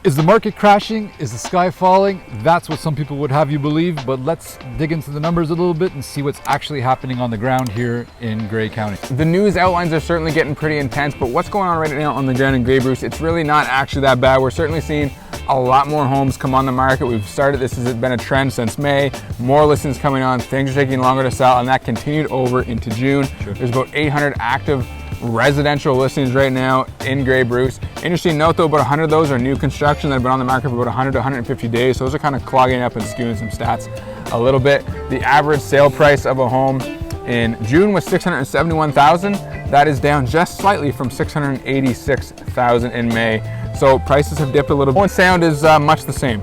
Is the market crashing? Is the sky falling? That's what some people would have you believe, but let's dig into the numbers a little bit and see what's actually happening on the ground here in Grey County. The news outlines are certainly getting pretty intense, but what's going on right now on the ground in greybruce, it's really not actually that bad. We're certainly seeing a lot more homes come on the market. This has been a trend since May. More listings coming on, things are taking longer to sell, and that continued over into June. Sure. There's about 800 active residential listings right now in greybruce. Interesting note though, about 100 of those are new construction that have been on the market for about 100 to 150 days. So those are kind of clogging up and skewing some stats a little bit. The average sale price of a home in June was $671,000. That is down just slightly from $686,000 in May. So prices have dipped a little bit. Owen Sound is much the same.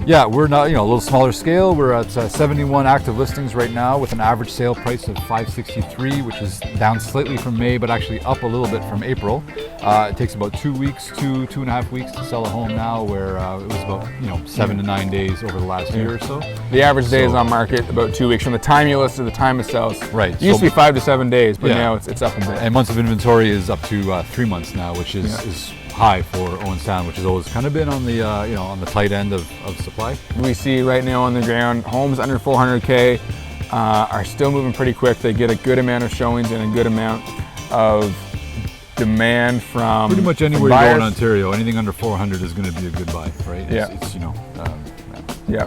Yeah, we're not, a little smaller scale. We're at 71 active listings right now with an average sale price of $563, which is down slightly from May, but actually up a little bit from April. It takes about 2 weeks, two and a half weeks to sell a home now, where it was about 7 to 9 days over the last year or so. The average days on market about 2 weeks from the time you list to the time it sells. Right. It used to be 5 to 7 days, but now it's up a bit. And months of inventory is up to 3 months now, which is high for Owen Sound, which has always kind of been on the on the tight end of supply. We see right now on the ground homes under 400K are still moving pretty quick. They get a good amount of showings and a good amount of demand from pretty much anywhere you go in Ontario. Anything under 400 is going to be a good buy, right? Yeah.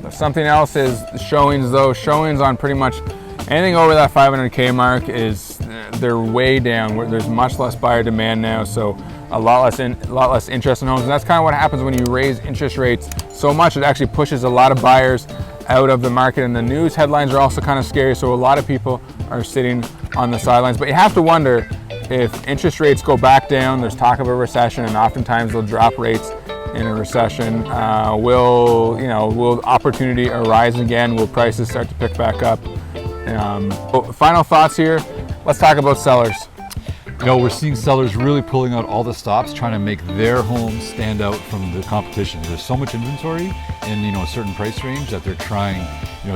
Something else is showings though. Showings on pretty much anything over that 500K mark they're way down. There's much less buyer demand now, so a lot less interest in homes, and that's kind of what happens when you raise interest rates so much. It actually pushes a lot of buyers out of the market, and the news headlines are also kind of scary, so a lot of people are sitting on the sidelines. But you have to wonder, if interest rates go back down, there's talk of a recession, and oftentimes they'll drop rates in a recession. Will opportunity arise again? Will prices start to pick back up? Final thoughts here. Let's talk about sellers. We're seeing sellers really pulling out all the stops, trying to make their homes stand out from the competition. There's so much inventory in a certain price range that they're trying,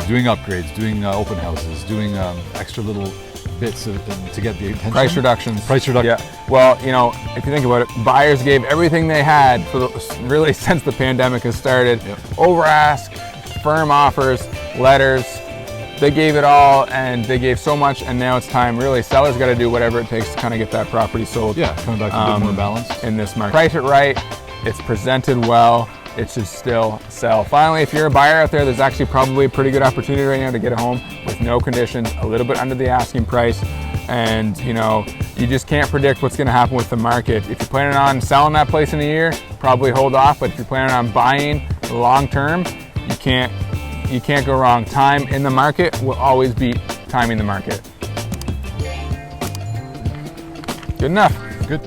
doing upgrades, doing open houses, doing extra little bits to get the attention. Price reductions. Yeah. Well, if you think about it, buyers gave everything they had really since the pandemic has started. Yep. Over ask, firm offers, letters. They gave it all, and they gave so much, and now it's time. Really, sellers got to do whatever it takes to kind of get that property sold. Yeah, coming back to a bit more balance in this market. Price it right. It's presented well. It should still sell. Finally, if you're a buyer out there, there's actually probably a pretty good opportunity right now to get a home with no conditions, a little bit under the asking price, and you just can't predict what's going to happen with the market. If you're planning on selling that place in a year, probably hold off. But if you're planning on buying long term, you can't go wrong. Time in the market will always beat timing the market. Good enough. Good.